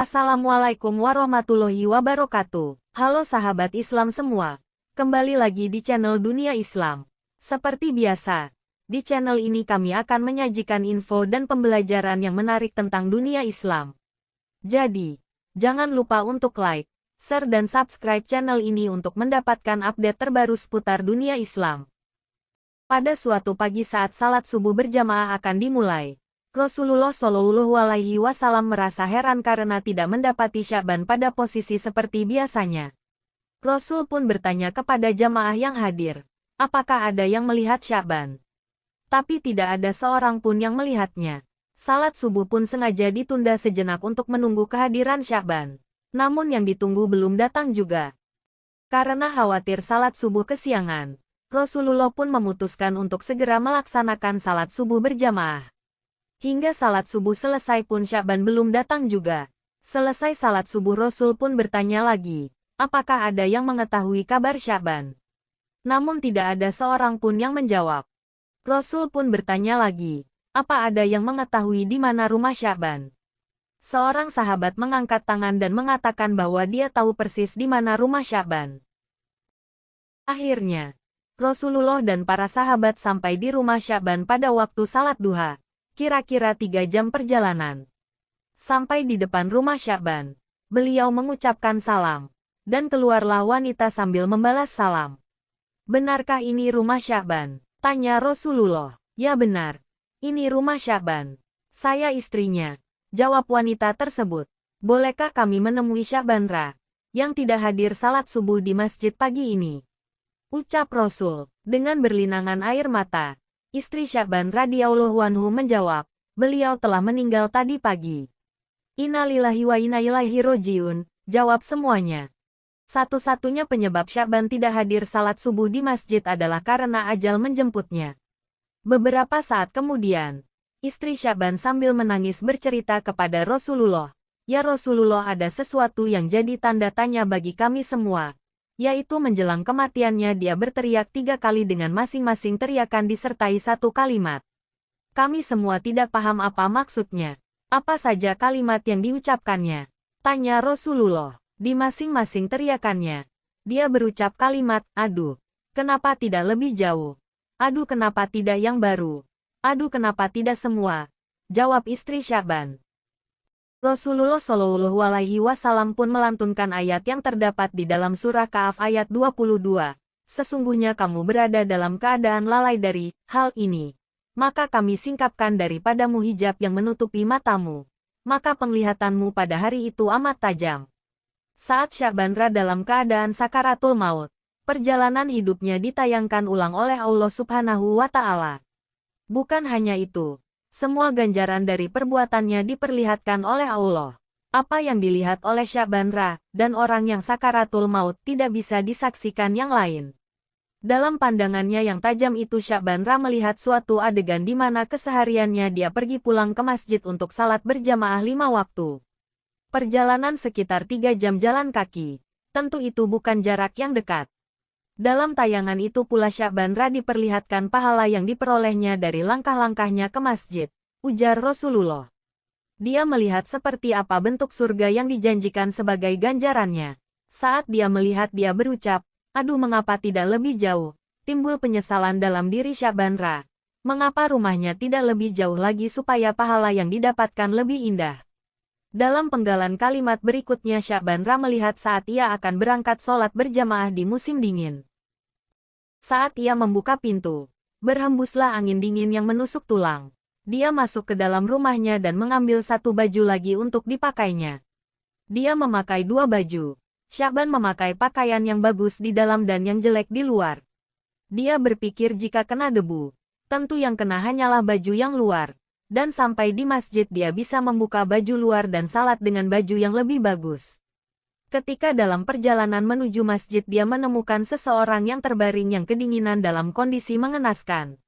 Assalamualaikum warahmatullahi wabarakatuh. Halo sahabat Islam semua. Kembali lagi di channel Dunia Islam. Seperti biasa, di channel ini kami akan menyajikan info dan pembelajaran yang menarik tentang dunia Islam. Jadi, jangan lupa untuk like, share dan subscribe channel ini untuk mendapatkan update terbaru seputar dunia Islam. Pada suatu pagi saat salat subuh berjamaah akan dimulai, Rasulullah Shallallahu Alaihi Wasallam merasa heran karena tidak mendapati Sya'ban pada posisi seperti biasanya. Rasul pun bertanya kepada jamaah yang hadir, apakah ada yang melihat Sya'ban? Tapi tidak ada seorang pun yang melihatnya. Salat subuh pun sengaja ditunda sejenak untuk menunggu kehadiran Sya'ban. Namun yang ditunggu belum datang juga. Karena khawatir salat subuh kesiangan, Rasulullah pun memutuskan untuk segera melaksanakan salat subuh berjamaah. Hingga salat subuh selesai pun Sya'ban belum datang juga. Selesai salat subuh Rasul pun bertanya lagi, apakah ada yang mengetahui kabar Sya'ban? Namun tidak ada seorang pun yang menjawab. Rasul pun bertanya lagi, apa ada yang mengetahui di mana rumah Sya'ban? Seorang sahabat mengangkat tangan dan mengatakan bahwa dia tahu persis di mana rumah Sya'ban. Akhirnya, Rasulullah dan para sahabat sampai di rumah Sya'ban pada waktu salat duha. Kira-kira 3 jam perjalanan. Sampai di depan rumah Sya'ban, beliau mengucapkan salam, dan keluarlah wanita sambil membalas salam. Benarkah ini rumah Sya'ban? Tanya Rasulullah. Ya benar, ini rumah Sya'ban. Saya istrinya, jawab wanita tersebut. Bolehkah kami menemui Sya'ban yang tidak hadir salat subuh di masjid pagi ini? Ucap Rasul, dengan berlinangan air mata. Istri Sya'ban radhiyallahu anhu menjawab, beliau telah meninggal tadi pagi. Innalillahi wa inna ilaihi raji'un, jawab semuanya. Satu-satunya penyebab Sya'ban tidak hadir salat subuh di masjid adalah karena ajal menjemputnya. Beberapa saat kemudian, istri Sya'ban sambil menangis bercerita kepada Rasulullah, ya Rasulullah, ada sesuatu yang jadi tanda tanya bagi kami semua. Yaitu menjelang kematiannya dia berteriak 3 kali dengan masing-masing teriakan disertai satu kalimat. Kami semua tidak paham apa maksudnya. Apa saja kalimat yang diucapkannya? Tanya Rasulullah. Di masing-masing teriakannya, dia berucap kalimat, aduh, kenapa tidak lebih jauh? Aduh, kenapa tidak yang baru? Aduh, kenapa tidak semua? Jawab istri Sya'ban. Rasulullah Shallallahu Alaihi Wasallam pun melantunkan ayat yang terdapat di dalam surah Kahf ayat 22. Sesungguhnya kamu berada dalam keadaan lalai dari hal ini. Maka kami singkapkan daripadamu hijab yang menutupi matamu. Maka penglihatanmu pada hari itu amat tajam. Saat Sya'ban dalam keadaan sakaratul maut, perjalanan hidupnya ditayangkan ulang oleh Allah Subhanahu wa Ta'ala. Bukan hanya itu. Semua ganjaran dari perbuatannya diperlihatkan oleh Allah. Apa yang dilihat oleh Sya'ban dan orang yang sakaratul maut tidak bisa disaksikan yang lain. Dalam pandangannya yang tajam itu Sya'ban melihat suatu adegan di mana kesehariannya dia pergi pulang ke masjid untuk salat berjamaah 5 waktu. Perjalanan sekitar 3 jam jalan kaki. Tentu itu bukan jarak yang dekat. Dalam tayangan itu pula Sya'ban diperlihatkan pahala yang diperolehnya dari langkah-langkahnya ke masjid, ujar Rasulullah. Dia melihat seperti apa bentuk surga yang dijanjikan sebagai ganjarannya. Saat dia melihat dia berucap, aduh mengapa tidak lebih jauh, timbul penyesalan dalam diri Sya'ban Mengapa rumahnya tidak lebih jauh lagi supaya pahala yang didapatkan lebih indah? Dalam penggalan kalimat berikutnya Sya'ban melihat saat ia akan berangkat sholat berjamaah di musim dingin. Saat ia membuka pintu, berhembuslah angin dingin yang menusuk tulang. Dia masuk ke dalam rumahnya dan mengambil satu baju lagi untuk dipakainya. Dia memakai 2 baju. Sya'ban memakai pakaian yang bagus di dalam dan yang jelek di luar. Dia berpikir jika kena debu, tentu yang kena hanyalah baju yang luar. Dan sampai di masjid dia bisa membuka baju luar dan salat dengan baju yang lebih bagus. Ketika dalam perjalanan menuju masjid dia menemukan seseorang yang terbaring yang kedinginan dalam kondisi mengenaskan.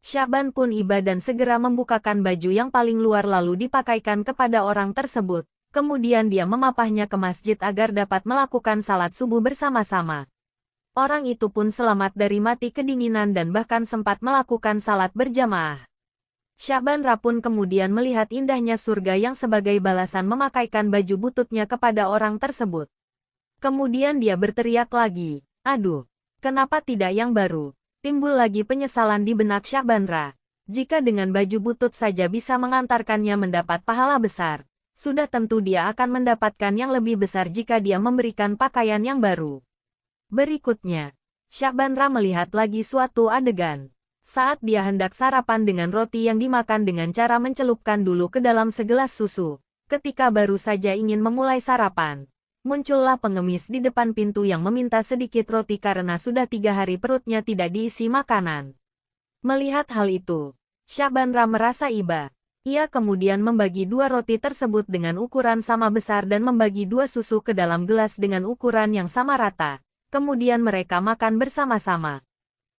Sya'ban pun iba dan segera membukakan baju yang paling luar lalu dipakaikan kepada orang tersebut. Kemudian dia memapahnya ke masjid agar dapat melakukan salat subuh bersama-sama. Orang itu pun selamat dari mati kedinginan dan bahkan sempat melakukan salat berjamaah. Syahbandra pun kemudian melihat indahnya surga yang sebagai balasan memakaikan baju bututnya kepada orang tersebut. Kemudian dia berteriak lagi, "Aduh, kenapa tidak yang baru?" Timbul lagi penyesalan di benak Syahbandra. Jika dengan baju butut saja bisa mengantarkannya mendapat pahala besar, sudah tentu dia akan mendapatkan yang lebih besar jika dia memberikan pakaian yang baru. Berikutnya, Syahbandra melihat lagi suatu adegan. Saat dia hendak sarapan dengan roti yang dimakan dengan cara mencelupkan dulu ke dalam segelas susu, ketika baru saja ingin memulai sarapan, muncullah pengemis di depan pintu yang meminta sedikit roti karena sudah 3 hari perutnya tidak diisi makanan. Melihat hal itu, Syahbandra merasa iba. Ia kemudian membagi 2 roti tersebut dengan ukuran sama besar dan membagi 2 susu ke dalam gelas dengan ukuran yang sama rata. Kemudian mereka makan bersama-sama.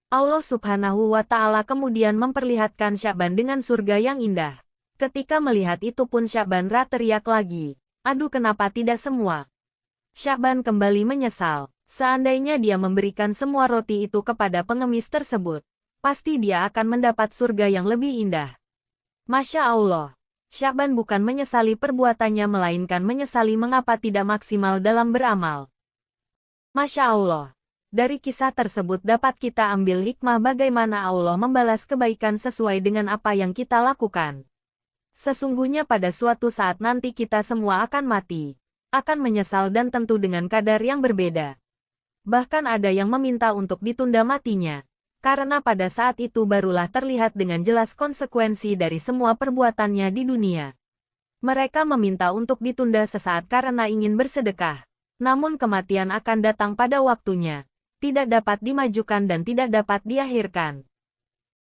Allah Subhanahu wa Ta'ala kemudian memperlihatkan Syahban dengan surga yang indah. Ketika melihat itu pun Syahbandra teriak lagi, "Aduh, kenapa tidak semua?" Syahban kembali menyesal. Seandainya dia memberikan semua roti itu kepada pengemis tersebut, pasti dia akan mendapat surga yang lebih indah. Masya Allah. Syahban bukan menyesali perbuatannya melainkan menyesali mengapa tidak maksimal dalam beramal. Masya Allah. Dari kisah tersebut dapat kita ambil hikmah bagaimana Allah membalas kebaikan sesuai dengan apa yang kita lakukan. Sesungguhnya pada suatu saat nanti kita semua akan mati, akan menyesal dan tentu dengan kadar yang berbeda. Bahkan ada yang meminta untuk ditunda matinya, karena pada saat itu barulah terlihat dengan jelas konsekuensi dari semua perbuatannya di dunia. Mereka meminta untuk ditunda sesaat karena ingin bersedekah, namun kematian akan datang pada waktunya. Tidak dapat dimajukan dan tidak dapat diakhirkan.